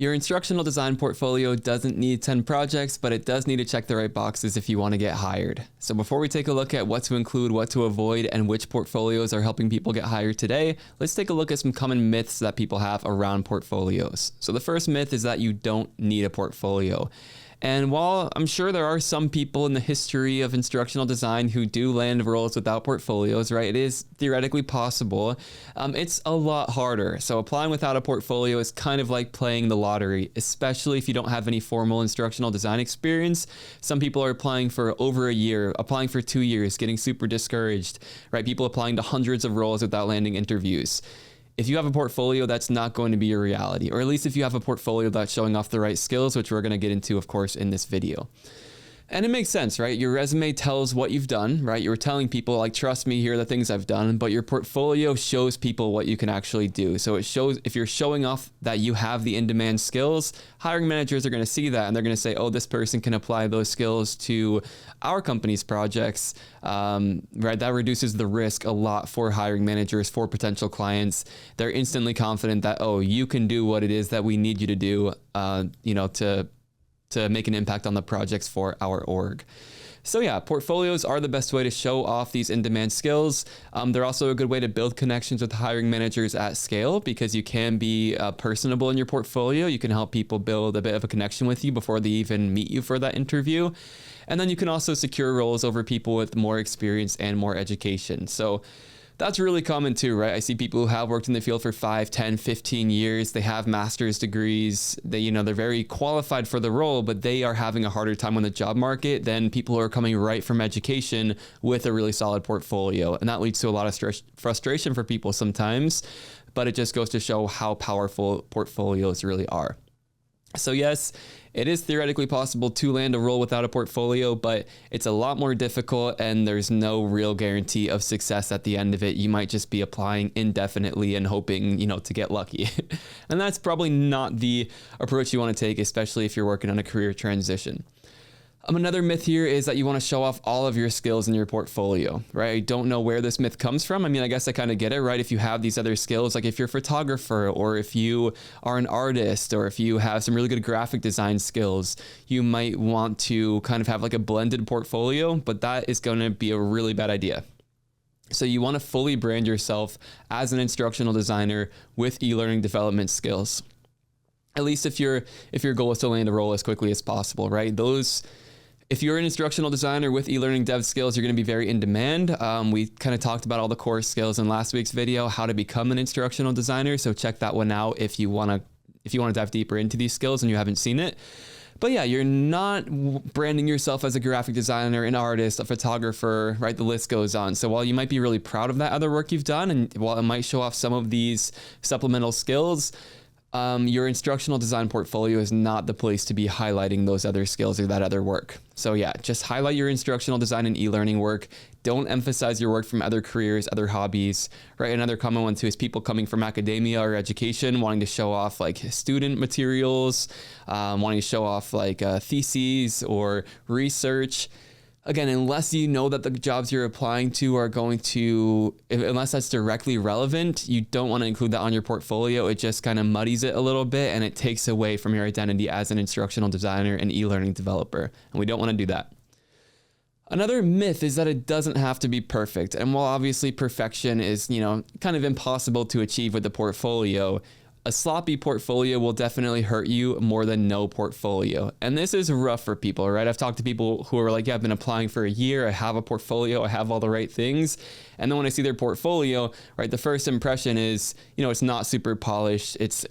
Your instructional design portfolio doesn't need 10 projects, but it does need to check the right boxes if you want to get hired. So before we take a look at what to include, what to avoid, and which portfolios are helping people get hired today, let's take a look at some common myths that people have around portfolios. So the first myth is that you don't need a portfolio. And while I'm sure there are some people in the history of instructional design who do land roles without portfolios, right? It is theoretically possible. It's a lot harder. So applying without a portfolio is kind of like playing the lottery, especially if you don't have any formal instructional design experience. Some people are applying for over a year, applying for 2 years, getting super discouraged, right? People applying to hundreds of roles without landing interviews. If you have a portfolio, that's not going to be your reality, or at least if you have a portfolio that's showing off the right skills, which we're going to get into, of course, in this video. And it makes sense, right? Your resume tells what you've done, right? You're telling people, like, trust me, here are the things I've done, but your portfolio shows people what you can actually do. So it shows, if you're showing off that you have the in-demand skills, hiring managers are going to see that and they're going to say, oh, this person can apply those skills to our company's projects, right? That reduces the risk a lot for hiring managers, for potential clients. They're instantly confident that, oh, you can do what it is that we need you to do, to make an impact on the projects for our org. So yeah, portfolios are the best way to show off these in-demand skills. They're also a good way to build connections with hiring managers at scale because you can be personable in your portfolio. You can help people build a bit of a connection with you before they even meet you for that interview. And then you can also secure roles over people with more experience and more education. So that's really common too, right? I see people who have worked in the field for 5, 10, 15 years. They have master's degrees. They're very qualified for the role, but they are having a harder time on the job market than people who are coming right from education with a really solid portfolio. And that leads to a lot of frustration for people sometimes, but it just goes to show how powerful portfolios really are. So yes, it is theoretically possible to land a role without a portfolio, but it's a lot more difficult and there's no real guarantee of success at the end of it. You might just be applying indefinitely and hoping, to get lucky. And that's probably not the approach you want to take, especially if you're working on a career transition. Another myth here is that you want to show off all of your skills in your portfolio, right? I don't know where this myth comes from. I mean, I guess I kind of get it, right? If you have these other skills, like if you're a photographer or if you are an artist or if you have some really good graphic design skills, you might want to kind of have like a blended portfolio, but that is going to be a really bad idea. So you want to fully brand yourself as an instructional designer with e-learning development skills. At least if your goal is to land a role as quickly as possible, right? If you're an instructional designer with e-learning dev skills, you're going to be very in demand. We kind of talked about all the core skills in last week's video, how to become an instructional designer. So check that one out if you want to dive deeper into these skills and you haven't seen it. But yeah, you're not branding yourself as a graphic designer, an artist, a photographer, right? The list goes on. So while you might be really proud of that other work you've done, and while it might show off some of these supplemental skills, your instructional design portfolio is not the place to be highlighting those other skills or that other work. So yeah, just highlight your instructional design and e-learning work. Don't emphasize your work from other careers, other hobbies, right? Another common one too is people coming from academia or education wanting to show off like student materials, wanting to show off like theses or research. Again, unless you know that the jobs you're applying to are unless that's directly relevant, you don't want to include that on your portfolio. It just kind of muddies it a little bit and it takes away from your identity as an instructional designer and e-learning developer. And we don't want to do that. Another myth is that it doesn't have to be perfect. And while obviously perfection is, kind of impossible to achieve with the portfolio, a sloppy portfolio will definitely hurt you more than no portfolio. And this is rough for people, right? I've talked to people who are like, yeah, I've been applying for a year. I have a portfolio. I have all the right things. And then when I see their portfolio, right, the first impression is, it's not super polished. It's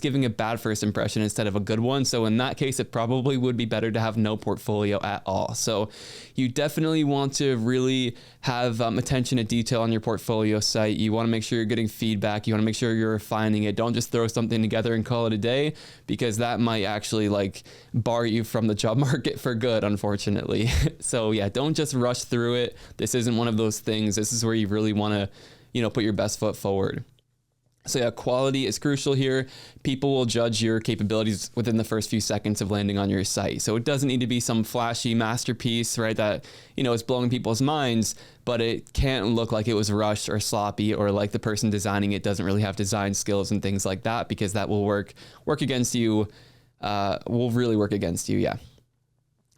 giving a bad first impression instead of a good one. So in that case, it probably would be better to have no portfolio at all. So you definitely want to really have attention to detail on your portfolio site. You want to make sure you're getting feedback. You want to make sure you're refining it. Don't just throw something together and call it a day, because that might actually bar you from the job market for good, unfortunately. So yeah, don't just rush through it. This isn't one of those things. This is where you really want to, put your best foot forward. So yeah, quality is crucial here. People will judge your capabilities within the first few seconds of landing on your site. So it doesn't need to be some flashy masterpiece, right, that, is blowing people's minds, but it can't look like it was rushed or sloppy, or like the person designing it doesn't really have design skills and things like that, because that will work against you, will really work against you, yeah.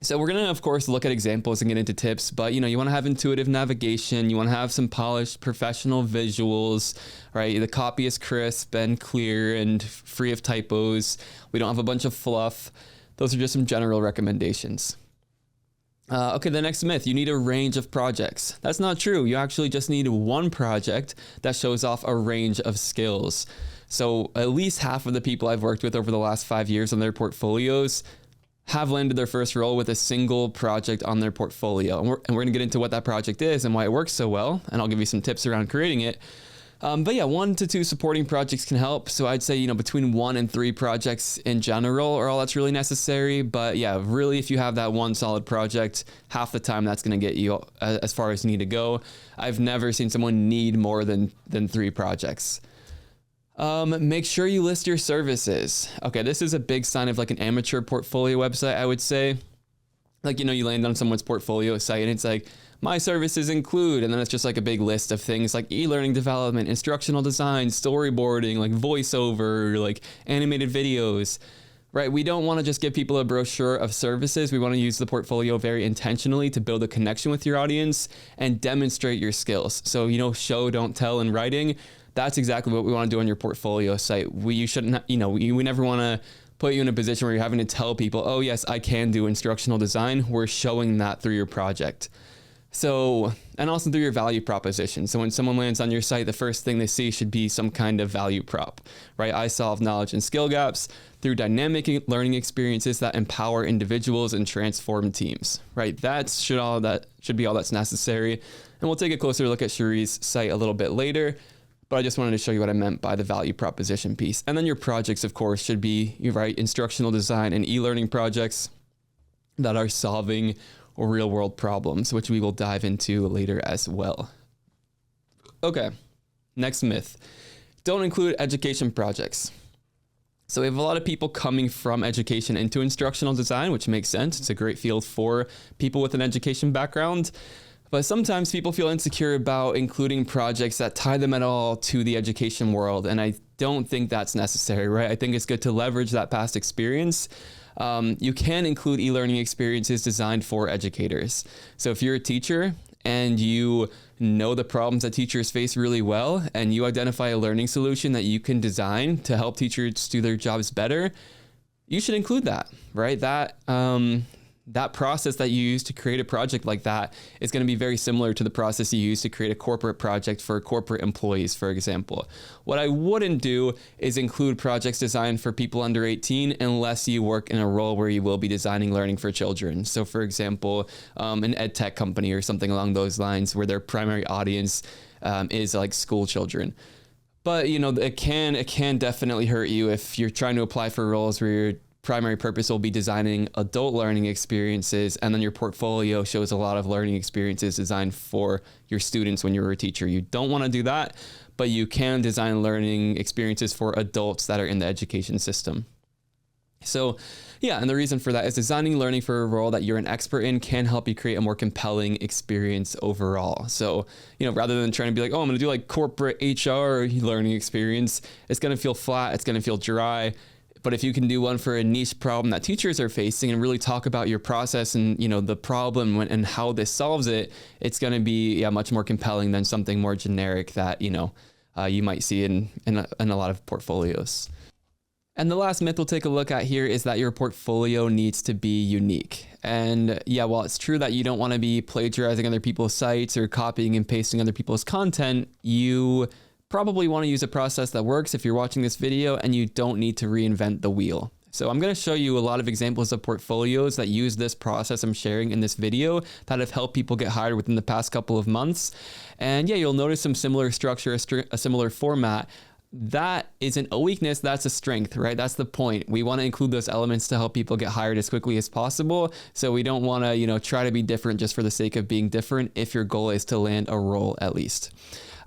So we're going to, of course, look at examples and get into tips, but, you want to have intuitive navigation. You want to have some polished professional visuals, right? The copy is crisp and clear and free of typos. We don't have a bunch of fluff. Those are just some general recommendations. Okay, the next myth, you need a range of projects. That's not true. You actually just need one project that shows off a range of skills. So at least half of the people I've worked with over the last 5 years on their portfolios have landed their first role with a single project on their portfolio. And we're going to get into what that project is and why it works so well. And I'll give you some tips around creating it. But yeah, 1 to 2 supporting projects can help. So I'd say, between 1 and 3 projects in general are all that's really necessary. But yeah, really, if you have that one solid project, half the time that's going to get you as far as you need to go. I've never seen someone need more than 3 projects. Make sure you list your services. Okay, this is a big sign of like an amateur portfolio website, I would say. Like, you land on someone's portfolio site and it's like, my services include, and then it's just like a big list of things like e-learning development, instructional design, storyboarding, like voiceover, like animated videos, right? We don't want to just give people a brochure of services. We want to use the portfolio very intentionally to build a connection with your audience and demonstrate your skills. So, show, don't tell in writing. That's exactly what we want to do on your portfolio site. We never want to put you in a position where you're having to tell people, oh yes, I can do instructional design. We're showing that through your project. So, and also through your value proposition. So when someone lands on your site, the first thing they see should be some kind of value prop, right? I solve knowledge and skill gaps through dynamic learning experiences that empower individuals and transform teams, right? That should be all that's necessary. And we'll take a closer look at Sheree's site a little bit later. But I just wanted to show you what I meant by the value proposition piece. And then your projects, of course, should be, instructional design and e-learning projects that are solving real world problems, which we will dive into later as well. Okay, next myth. Don't include education projects. So we have a lot of people coming from education into instructional design, which makes sense. It's a great field for people with an education background. But sometimes people feel insecure about including projects that tie them at all to the education world. And I don't think that's necessary, right? I think it's good to leverage that past experience. You can include e-learning experiences designed for educators. So if you're a teacher and you know the problems that teachers face really well, and you identify a learning solution that you can design to help teachers do their jobs better, you should include that, right? That process that you use to create a project like that is going to be very similar to the process you use to create a corporate project for corporate employees, for example. What I wouldn't do is include projects designed for people under 18 unless you work in a role where you will be designing learning for children. So for example, an ed tech company or something along those lines where their primary audience is like school children. But it can definitely hurt you if you're trying to apply for roles where your primary purpose will be designing adult learning experiences, and then your portfolio shows a lot of learning experiences designed for your students when you were a teacher. You don't want to do that, but you can design learning experiences for adults that are in the education system. So yeah, and the reason for that is designing learning for a role that you're an expert in can help you create a more compelling experience overall. So, rather than trying to be like, oh, I'm going to do like corporate HR learning experience, it's going to feel flat, it's going to feel dry. But if you can do one for a niche problem that teachers are facing and really talk about your process and, the problem and how this solves it, it's going to be much more compelling than something more generic that, you might see in a lot of portfolios. And the last myth we'll take a look at here is that your portfolio needs to be unique. And yeah, while it's true that you don't want to be plagiarizing other people's sites or copying and pasting other people's content, you probably want to use a process that works if you're watching this video and you don't need to reinvent the wheel. So I'm going to show you a lot of examples of portfolios that use this process I'm sharing in this video that have helped people get hired within the past couple of months. And yeah, you'll notice some similar structure, a similar format. That isn't a weakness, that's a strength, right? That's the point. We want to include those elements to help people get hired as quickly as possible. So we don't want to, try to be different just for the sake of being different if your goal is to land a role at least.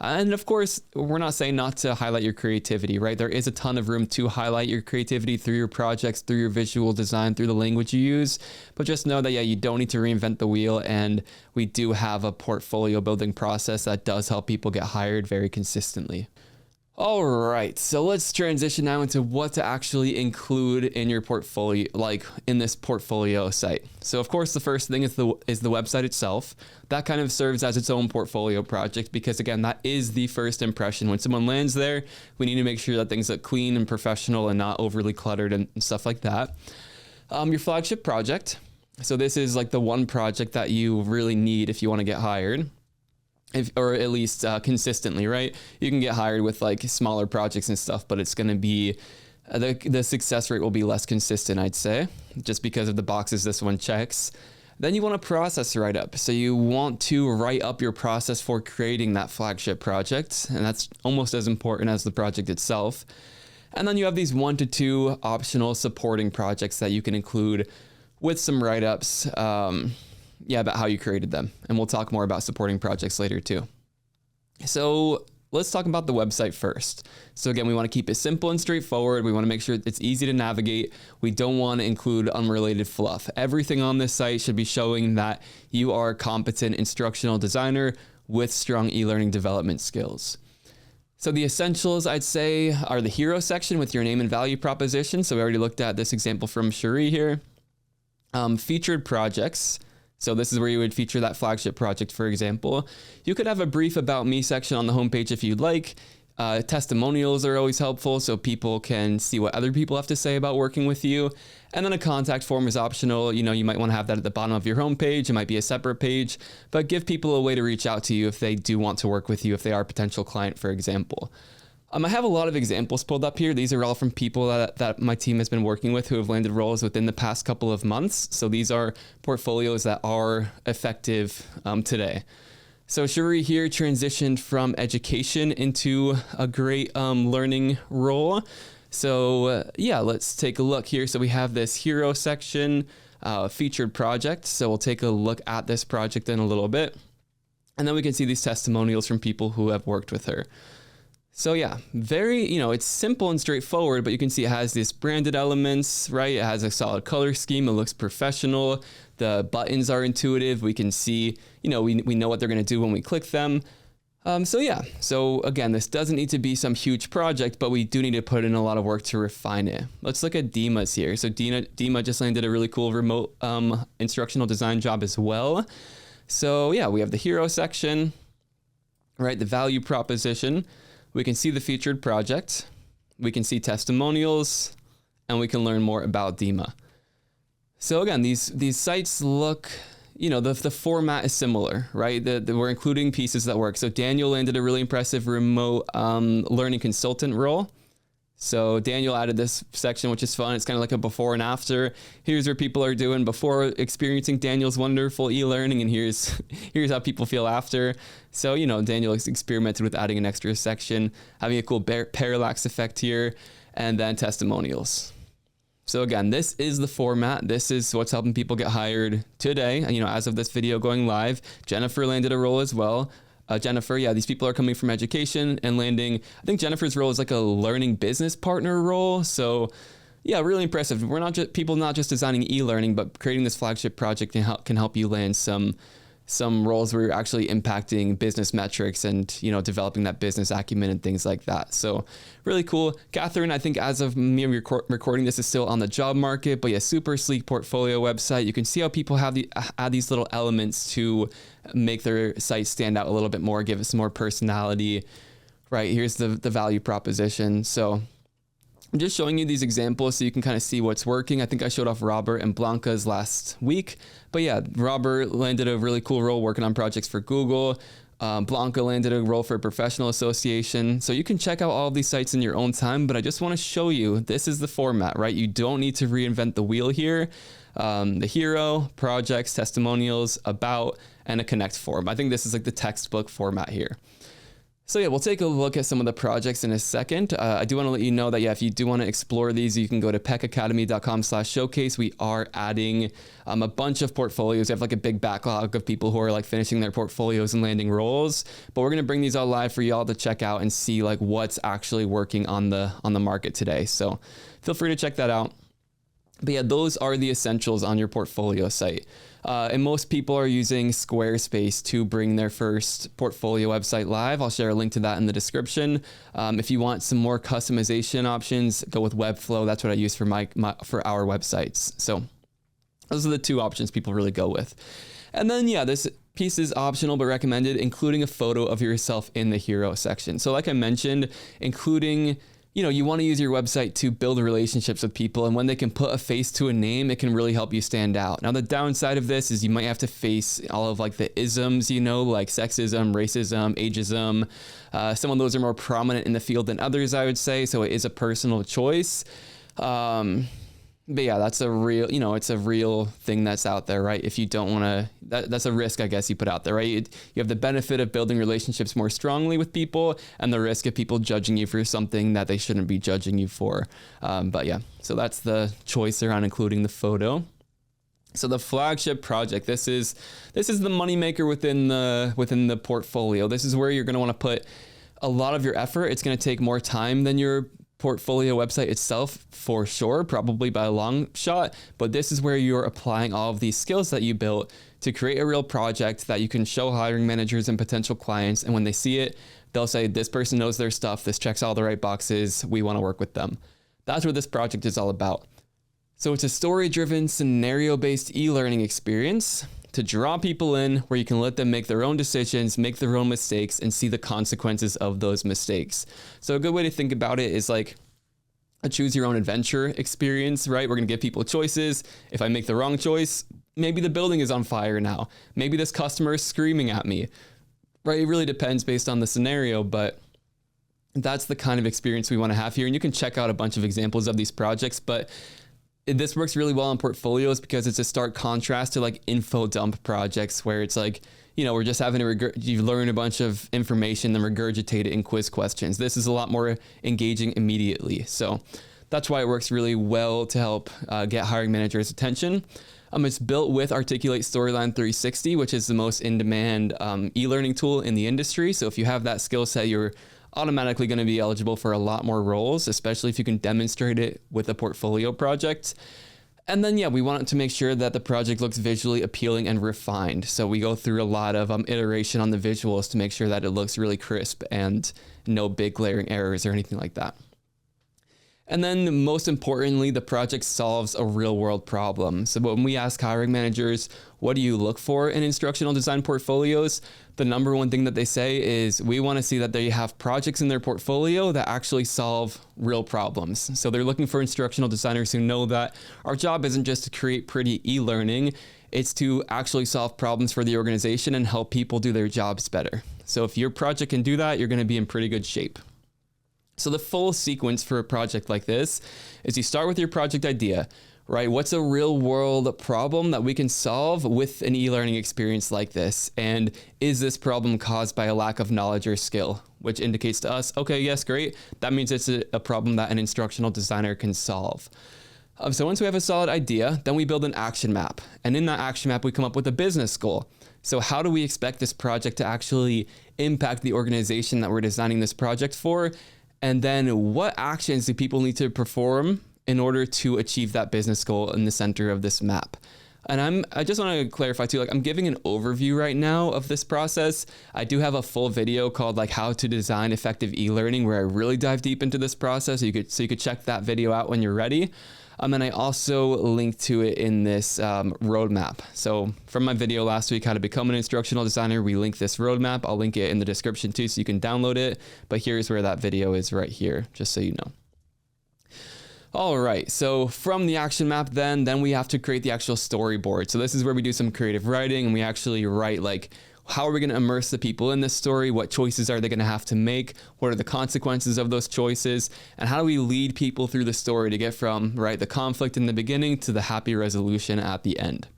And of course, we're not saying not to highlight your creativity, right? There is a ton of room to highlight your creativity through your projects, through your visual design, through the language you use. But just know that, yeah, you don't need to reinvent the wheel. And we do have a portfolio building process that does help people get hired very consistently. All right, so let's transition now into what to actually include in your portfolio, like in this portfolio site. So of course, the first thing is the website itself. That kind of serves as its own portfolio project because, again, that is the first impression. When someone lands there, we need to make sure that things look clean and professional and not overly cluttered and stuff like that. Your flagship project. So this is like the one project that you really need if you want to get hired. Or at least consistently, right? You can get hired with like smaller projects and stuff, but it's going to be, the success rate will be less consistent, I'd say, just because of the boxes this one checks. Then you want a process write-up. So you want to write up your process for creating that flagship project, and that's almost as important as the project itself. And then you have these 1 to 2 optional supporting projects that you can include with some write-ups. About how you created them. And we'll talk more about supporting projects later too. So let's talk about the website first. So again, we want to keep it simple and straightforward. We want to make sure it's easy to navigate. We don't want to include unrelated fluff. Everything on this site should be showing that you are a competent instructional designer with strong e-learning development skills. So the essentials, I'd say, are the hero section with your name and value proposition. So we already looked at this example from Sheree here. Featured projects. So this is where you would feature that flagship project, for example. You could have a brief about me section on the homepage if you'd like. Testimonials are always helpful so people can see what other people have to say about working with you. And then a contact form is optional. You might want to have that at the bottom of your homepage. It might be a separate page, but give people a way to reach out to you if they do want to work with you, if they are a potential client, for example. I have a lot of examples pulled up here. These are all from people that my team has been working with who have landed roles within the past couple of months. So these are portfolios that are effective today. So Sheree here transitioned from education into a great learning role. So let's take a look here. So we have this hero section, featured project. So we'll take a look at this project in a little bit. And then we can see these testimonials from people who have worked with her. So very, it's simple and straightforward, but you can see it has these branded elements, right? It has a solid color scheme. It looks professional. The buttons are intuitive. We can see, we know what they're going to do when we click them. So again, this doesn't need to be some huge project, but we do need to put in a lot of work to refine it. Let's look at Dima's here. So Dima just landed a really cool remote instructional design job as well. So we have the hero section, right? The value proposition. We can see the featured project, we can see testimonials, and we can learn more about Dima. So again, these sites look, the format is similar, right? We're including pieces that work. So Daniel landed a really impressive remote learning consultant role. So Daniel added this section, which is fun. It's kind of like a before and after. Here's where people are doing before experiencing Daniel's wonderful e-learning, and here's how people feel after. So, Daniel experimented with adding an extra section, having a cool parallax effect here, and then testimonials. So again, this is the format. This is what's helping people get hired today. As of this video going live, Jennifer landed a role as well. Jennifer, these people are coming from education and landing. I think Jennifer's role is like a learning business partner role. So really impressive. We're not just designing e-learning, but creating this flagship project can help you land some roles where you're actually impacting business metrics and, developing that business acumen and things like that. So really cool. Catherine, I think as of me recording this, is still on the job market, but super sleek portfolio website. You can see how people add these little elements to make their site stand out a little bit more, give it some more personality. Right, here's the value proposition. So I'm just showing you these examples so you can kind of see what's working. I think I showed off Robert and Blanca's last week. But Robert landed a really cool role working on projects for Google. Blanca landed a role for a professional association. So you can check out all of these sites in your own time, but I just want to show you, this is the format, right? You don't need to reinvent the wheel here. The hero, projects, testimonials, about, and a connect form. I think this is like the textbook format here. So yeah, we'll take a look at some of the projects in a second. I do want to let you know that, yeah, if you do want to explore these, you can go to peckacademy.com/showcase. We are adding a bunch of portfolios. We have like a big backlog of people who are like finishing their portfolios and landing roles, but we're going to bring these all live for y'all to check out and see like what's actually working on the market today. So feel free to check that out. But yeah, those are the essentials on your portfolio site. And most people are using Squarespace to bring their first portfolio website live. I'll share a link to that in the description. If you want some more customization options, go with Webflow. That's what I use for for our websites. So those are the two options people really go with. And then, yeah, this piece is optional but recommended, including a photo of yourself in the hero section. So like I mentioned, including, you want to use your website to build relationships with people, and when they can put a face to a name, it can really help you stand out. Now, the downside of this is you might have to face all of like the isms, like sexism, racism, ageism. Some of those are more prominent in the field than others, I would say. So it is a personal choice. But yeah, that's a real, it's a real thing that's out there, right? If you don't want to, that's a risk, I guess, you put out there, right? You have the benefit of building relationships more strongly with people and the risk of people judging you for something that they shouldn't be judging you for. But yeah, so that's the choice around including the photo. So the flagship project, this is the moneymaker within the portfolio. This is where you're going to want to put a lot of your effort. It's going to take more time than your portfolio website itself, for sure, probably by a long shot, but this is where you're applying all of these skills that you built to create a real project that you can show hiring managers and potential clients, and when they see it, they'll say, this person knows their stuff, this checks all the right boxes, we want to work with them. That's what this project is all about. So it's a story-driven, scenario-based e-learning experience to draw people in where you can let them make their own decisions, make their own mistakes, and see the consequences of those mistakes. So a good way to think about it is like a choose your own adventure experience, right? We're going to give people choices. If I make the wrong choice, maybe the building is on fire now. Maybe this customer is screaming at me, right? It really depends based on the scenario, but that's the kind of experience we want to have here. And you can check out a bunch of examples of these projects, but this works really well on portfolios because it's a stark contrast to like info dump projects where it's like, we're just having to you learn a bunch of information, then regurgitate it in quiz questions. This is a lot more engaging immediately. So that's why it works really well to help get hiring managers' attention. It's built with Articulate Storyline 360, which is the most in-demand e-learning tool in the industry. So if you have that skill set, you're automatically going to be eligible for a lot more roles, especially if you can demonstrate it with a portfolio project. And then, yeah, we want to make sure that the project looks visually appealing and refined. So we go through a lot of iteration on the visuals to make sure that it looks really crisp and no big glaring errors or anything like that. And then most importantly, the project solves a real world problem. So when we ask hiring managers, what do you look for in instructional design portfolios? The number one thing that they say is we want to see that they have projects in their portfolio that actually solve real problems. So they're looking for instructional designers who know that our job isn't just to create pretty e-learning, it's to actually solve problems for the organization and help people do their jobs better. So if your project can do that, you're going to be in pretty good shape. So the full sequence for a project like this is you start with your project idea, right? What's a real world problem that we can solve with an e-learning experience like this? And is this problem caused by a lack of knowledge or skill? Which indicates to us, okay, yes, great. That means it's a problem that an instructional designer can solve. So once we have a solid idea, then we build an action map. And in that action map, we come up with a business goal. So how do we expect this project to actually impact the organization that we're designing this project for? And then what actions do people need to perform in order to achieve that business goal in the center of this map? And I just want to clarify too, I'm giving an overview right now of this process. I do have a full video called how to design effective e-learning where I really dive deep into this process. So you could check that video out when you're ready. And I also linked to it in this roadmap. So from my video last week, how to become an instructional designer, we link this roadmap. I'll link it in the description too, so you can download it. But here's where that video is right here, just so you know. All right, so from the action map, then we have to create the actual storyboard. So this is where we do some creative writing and we actually write how are we going to immerse the people in this story? What choices are they going to have to make? What are the consequences of those choices? And how do we lead people through the story to get from the conflict in the beginning to the happy resolution at the end?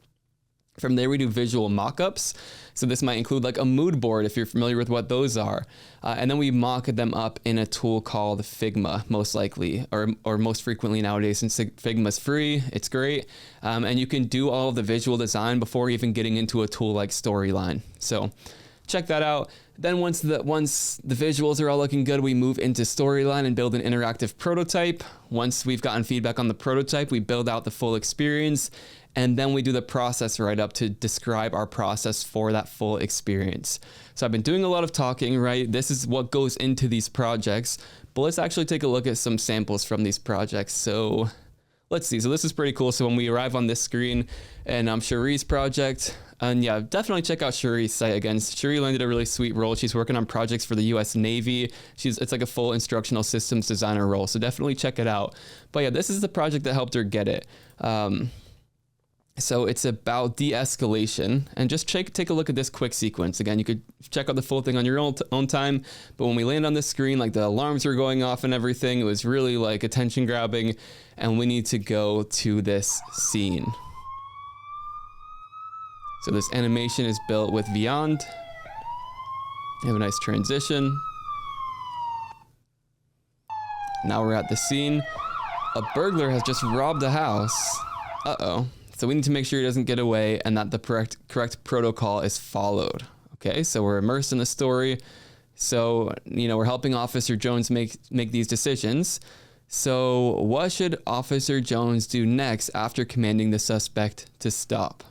From there, we do visual mock-ups. So this might include like a mood board if you're familiar with what those are. And then we mock them up in a tool called Figma, most likely, or most frequently nowadays, since Figma's free, it's great. And you can do all of the visual design before even getting into a tool like Storyline. So check that out. Then once the visuals are all looking good, we move into Storyline and build an interactive prototype. Once we've gotten feedback on the prototype, we build out the full experience. And then we do the process write-up to describe our process for that full experience. So I've been doing a lot of talking, right? This is what goes into these projects, but let's actually take a look at some samples from these projects. So let's see. So this is pretty cool. So when we arrive on this screen, and Sheree's project, and yeah, definitely check out Sheree's site again. Sheree landed a really sweet role. She's working on projects for the US Navy. It's like a full instructional systems designer role. So definitely check it out. But yeah, this is the project that helped her get it. So it's about de-escalation, and just take a look at this quick sequence. Again, you could check out the full thing on your own time, but when we land on this screen, like the alarms were going off and everything, it was really like attention grabbing, and we need to go to this scene. So this animation is built with Vyond. You have a nice transition. Now we're at the scene. A burglar has just robbed a house. Uh-oh. So we need to make sure he doesn't get away and that the correct protocol is followed. Okay, so we're immersed in the story. So, we're helping Officer Jones make these decisions. So what should Officer Jones do next after commanding the suspect to stop?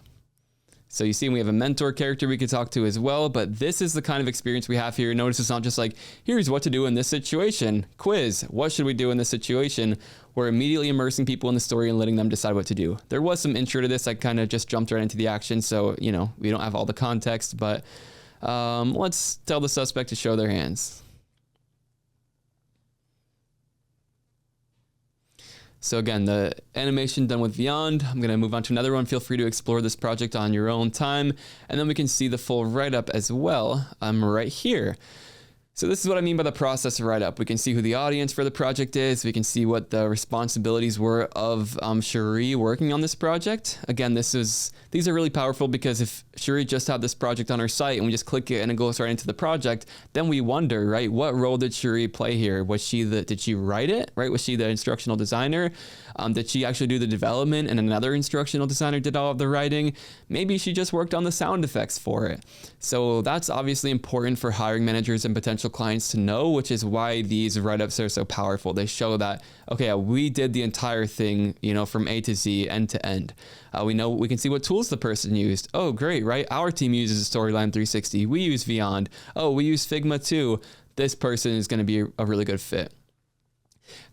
So you see we have a mentor character we could talk to as well, but this is the kind of experience we have here. Notice it's not just like, here's what to do in this situation. Quiz, what should we do in this situation? We're immediately immersing people in the story and letting them decide what to do. There was some intro to this. I kind of just jumped right into the action, so, we don't have all the context, but let's tell the suspect to show their hands. So again, the animation done with Vyond. I'm going to move on to another one. Feel free to explore this project on your own time. And then we can see the full write-up as well right here. So this is what I mean by the process write-up. We can see who the audience for the project is. We can see what the responsibilities were of Sheree working on this project. Again, these are really powerful because if Sheree just had this project on her site and we just click it and it goes right into the project, then we wonder, right, what role did Sheree play here? Did she write it, right? Was she the instructional designer? Did she actually do the development and another instructional designer did all of the writing? Maybe she just worked on the sound effects for it. So that's obviously important for hiring managers and potential clients to know, which is why these write-ups are so powerful. They show that, okay, we did the entire thing, from A to Z, end to end. We can see what tools the person used. Oh, great, right? Our team uses Storyline 360. We use Vyond. Oh, we use Figma too. This person is going to be a really good fit.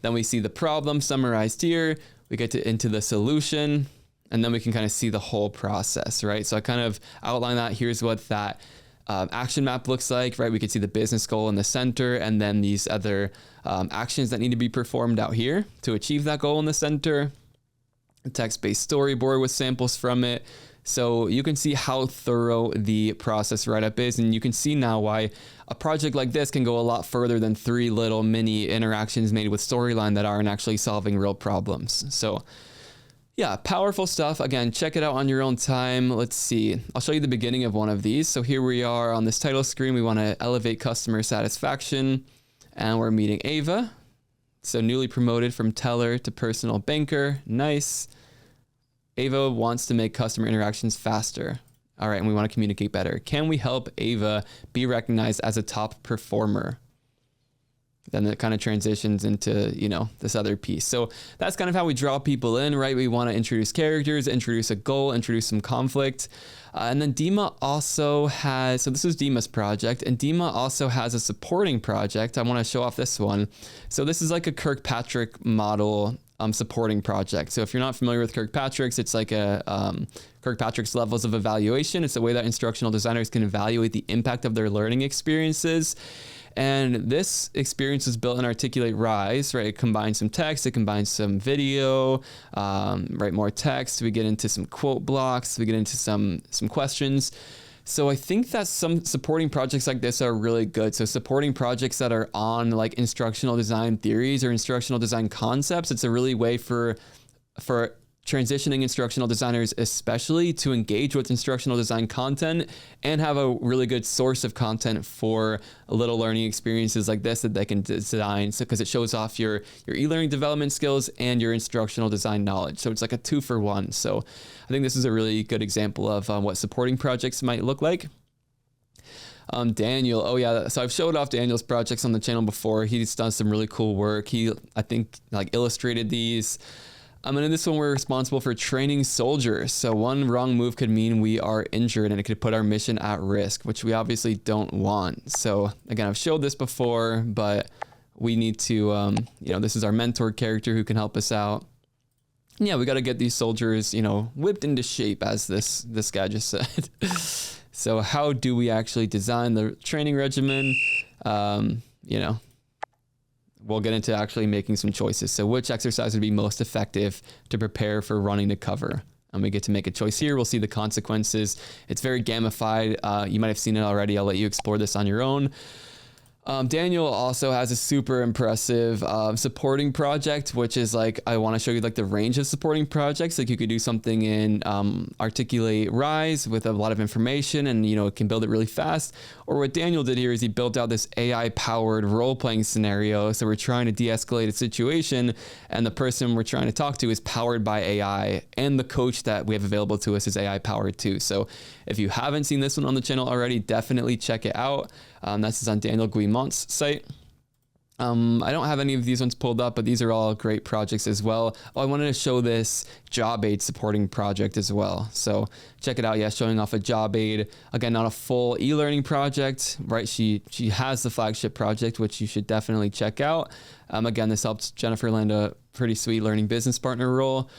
Then we see the problem summarized here. We get into the solution, and then we can kind of see the whole process, right? So I kind of outline that. Here's what that action map looks like, right? We can see the business goal in the center, and then these other actions that need to be performed out here to achieve that goal in the center. A text-based storyboard with samples from it. So you can see how thorough the process write-up is, and you can see now why a project like this can go a lot further than 3 little mini interactions made with Storyline that aren't actually solving real problems. So yeah, powerful stuff. Again, check it out on your own time. Let's see. I'll show you the beginning of one of these. So here we are on this title screen. We want to elevate customer satisfaction, and we're meeting Ava. So newly promoted from teller to personal banker. Nice. Ava wants to make customer interactions faster. All right, and we want to communicate better. Can we help Ava be recognized as a top performer? Then it kind of transitions into, this other piece. So that's kind of how we draw people in, right? We want to introduce characters, introduce a goal, introduce some conflict. And then Dima also has, so this is Dima's project, and Dima also has a supporting project. I want to show off this one. So this is like a Kirkpatrick model supporting project. So if you're not familiar with Kirkpatrick's, it's like Kirkpatrick's levels of evaluation. It's the way that instructional designers can evaluate the impact of their learning experiences. And this experience is built in Articulate Rise, right? It combines some text, it combines some video, right? More text. We get into some quote blocks, we get into some questions. So I think that some supporting projects like this are really good. So supporting projects that are on like instructional design theories or instructional design concepts, it's a really way for transitioning instructional designers especially to engage with instructional design content and have a really good source of content for little learning experiences like this that they can design. So because it shows off your e-learning development skills and your instructional design knowledge. So it's like a 2-for-1. So I think this is a really good example of what supporting projects might look like. Daniel, oh yeah, so I've showed off Daniel's projects on the channel before. He's done some really cool work. He, I think, like illustrated these. And in this one, we're responsible for training soldiers. So one wrong move could mean we are injured and it could put our mission at risk, which we obviously don't want. So again, I've showed this before, but we need to, this is our mentor character who can help us out. And yeah, we got to get these soldiers, whipped into shape, as this guy just said. So how do we actually design the training regimen? We'll get into actually making some choices. So which exercise would be most effective to prepare for running to cover? And we get to make a choice here. We'll see the consequences. It's very gamified. You might have seen it already. I'll let you explore this on your own. Daniel also has a super impressive supporting project, which is like, I want to show you like the range of supporting projects. Like you could do something in Articulate Rise with a lot of information and, it can build it really fast. Or what Daniel did here is he built out this AI powered role-playing scenario. So we're trying to de-escalate a situation and the person we're trying to talk to is powered by AI and the coach that we have available to us is AI powered too. So if you haven't seen this one on the channel already, definitely check it out. This is on Daniel Guimont's site. I don't have any of these ones pulled up, but these are all great projects as well. Oh, I wanted to show this job aid supporting project as well. So check it out. Yeah, showing off a job aid. Again, not a full e-learning project, right? She has the Flagship project, which you should definitely check out. Again, this helped Jennifer land a pretty sweet learning business partner role.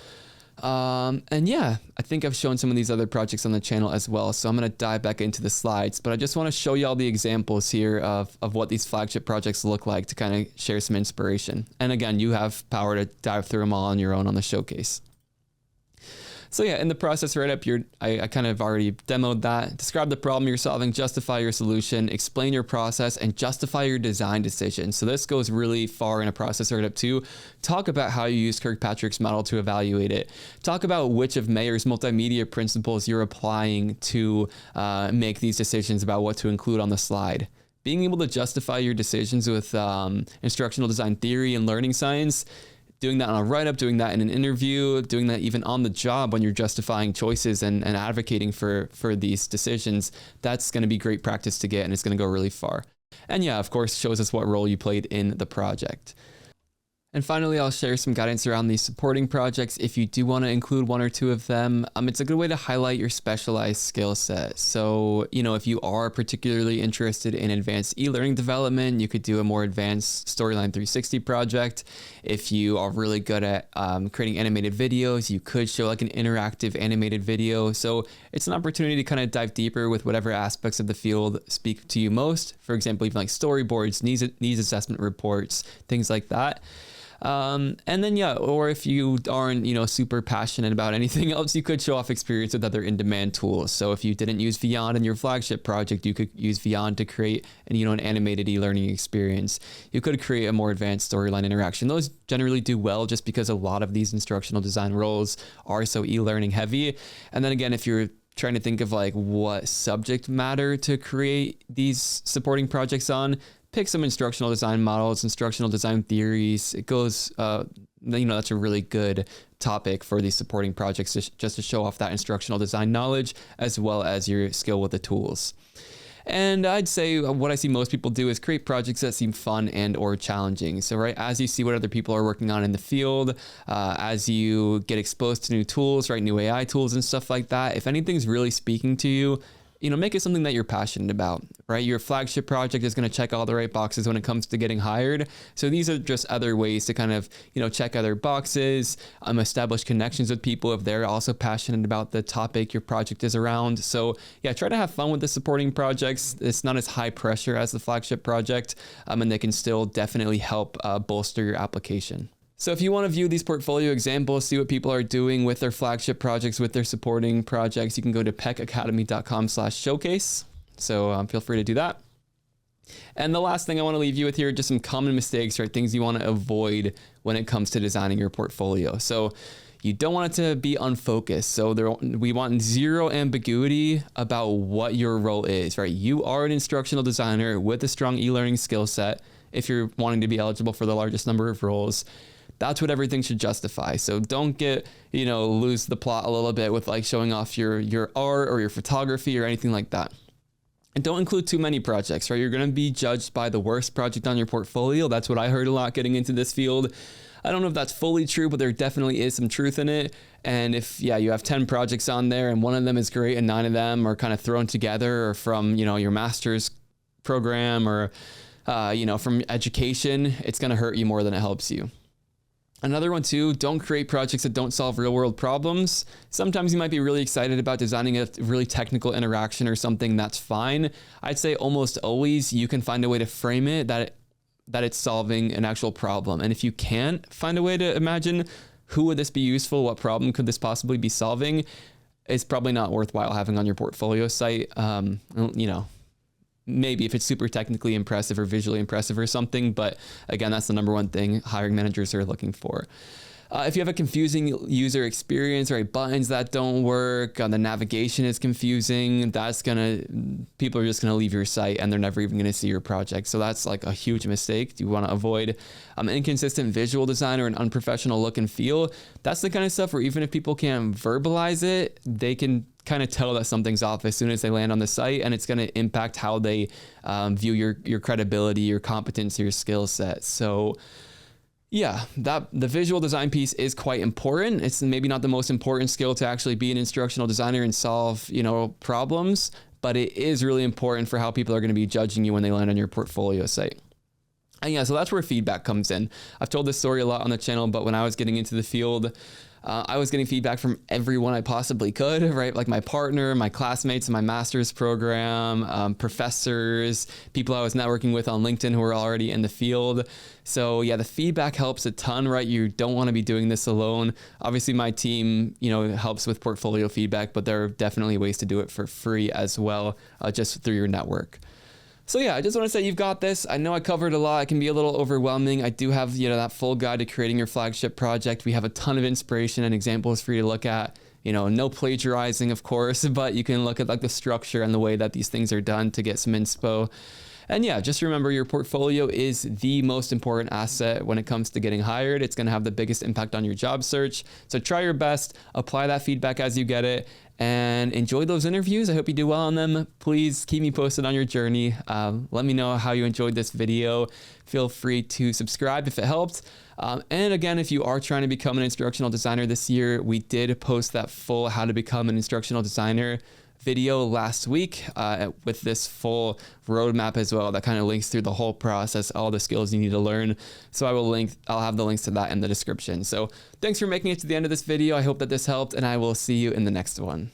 And yeah, I think I've shown some of these other projects on the channel as well. So I'm going to dive back into the slides, but I just want to show you all the examples here of what these Flagship projects look like to kind of share some inspiration. And again, you have power to dive through them all on your own on the showcase. So yeah, in the process write-up, I kind of already demoed that. Describe the problem you're solving, justify your solution, explain your process, and justify your design decision. So this goes really far in a process write-up too. Talk about how you use Kirkpatrick's model to evaluate it. Talk about which of Mayer's multimedia principles you're applying to make these decisions about what to include on the slide. Being able to justify your decisions with instructional design theory and learning science, doing that on a write-up, doing that in an interview, doing that even on the job when you're justifying choices and advocating for these decisions, that's going to be great practice to get and it's going to go really far. And yeah, of course, shows us what role you played in the project. And finally, I'll share some guidance around these supporting projects. If you do want to include one or two of them, it's a good way to highlight your specialized skill set. So, if you are particularly interested in advanced e-learning development, you could do a more advanced Storyline 360 project. If you are really good at creating animated videos, you could show like an interactive animated video. So it's an opportunity to kind of dive deeper with whatever aspects of the field speak to you most. For example, even like storyboards, needs assessment reports, things like that. And then, yeah, or if you aren't, super passionate about anything else, you could show off experience with other in-demand tools. So if you didn't use Vyond in your Flagship project, you could use Vyond to create an animated e-learning experience. You could create a more advanced storyline interaction. Those generally do well just because a lot of these instructional design roles are so e-learning heavy. And then again, if you're trying to think of like what subject matter to create these supporting projects on, pick some instructional design models, instructional design theories. It goes, that's a really good topic for these supporting projects just to show off that instructional design knowledge as well as your skill with the tools. And I'd say what I see most people do is create projects that seem fun and or challenging. So right, as you see what other people are working on in the field, as you get exposed to new tools, right, new AI tools and stuff like that, if anything's really speaking to you, make it something that you're passionate about, right? Your Flagship project is going to check all the right boxes when it comes to getting hired. So these are just other ways to kind of, check other boxes, establish connections with people if they're also passionate about the topic your project is around. So yeah, try to have fun with the supporting projects. It's not as high pressure as the Flagship project, and they can still definitely help bolster your application. So if you want to view these portfolio examples, see what people are doing with their Flagship projects, with their supporting projects, you can go to peckacademy.com/showcase. So feel free to do that. And the last thing I want to leave you with here, just some common mistakes or things you want to avoid when it comes to designing your portfolio. So, You don't want it to be unfocused. So we want zero ambiguity about what your role is, right? You are an instructional designer with a strong e-learning skill set. If you're wanting to be eligible for the largest number of roles, that's what everything should justify. So don't get, lose the plot a little bit with like showing off your art or your photography or anything like that. And don't include too many projects, right? You're going to be judged by the worst project on your portfolio. That's what I heard a lot getting into this field. I don't know if that's fully true, but there definitely is some truth in it. And if, you have 10 projects on there and one of them is great and 9 of them are kind of thrown together or from, your master's program or, from education, it's going to hurt you more than it helps you. Another one too, don't create projects that don't solve real world problems. Sometimes you might be really excited about designing a really technical interaction or something. That's fine. I'd say almost always you can find a way to frame it that it's solving an actual problem. And if you can't find a way to imagine who would this be useful, what problem could this possibly be solving, it's probably not worthwhile having on your portfolio site. Maybe if it's super technically impressive or visually impressive or something, but again, that's the number one thing hiring managers are looking for. If you have a confusing user experience, right, buttons that don't work, the navigation is confusing, people are just gonna leave your site and they're never even gonna see your project. So that's like a huge mistake. You wanna avoid inconsistent visual design or an unprofessional look and feel. That's the kind of stuff where even if people can't verbalize it, they can kind of tell that something's off as soon as they land on the site, and it's going to impact how they view your credibility, your competence, your skill set. So yeah, the visual design piece is quite important. It's maybe not the most important skill to actually be an instructional designer and solve, problems, but it is really important for how people are going to be judging you when they land on your portfolio site. And so that's where feedback comes in. I've told this story a lot on the channel, but when I was getting into the field, I was getting feedback from everyone I possibly could, right? Like my partner, my classmates in my master's program, professors, people I was networking with on LinkedIn who were already in the field. So the feedback helps a ton, right? You don't want to be doing this alone. Obviously my team, helps with portfolio feedback, but there are definitely ways to do it for free as well, just through your network. So I just want to say you've got this. I know I covered a lot. It can be a little overwhelming. I do have, that full guide to creating your flagship project. We have a ton of inspiration and examples for you to look at. No plagiarizing, of course, but you can look at like the structure and the way that these things are done to get some inspo. And just remember your portfolio is the most important asset when it comes to getting hired. It's going to have the biggest impact on your job search. So try your best, apply that feedback as you get it, and enjoy those interviews. I hope you do well on them. Please keep me posted on your journey. Let me know how you enjoyed this video. Feel free to subscribe if it helped. And again, if you are trying to become an instructional designer this year, we did post that full how to become an instructional designer video last week with this full roadmap as well that kind of links through the whole process, all the skills you need to learn. So I'll have the links to that in the description. So thanks for making it to the end of this video. I hope that this helped, and I will see you in the next one.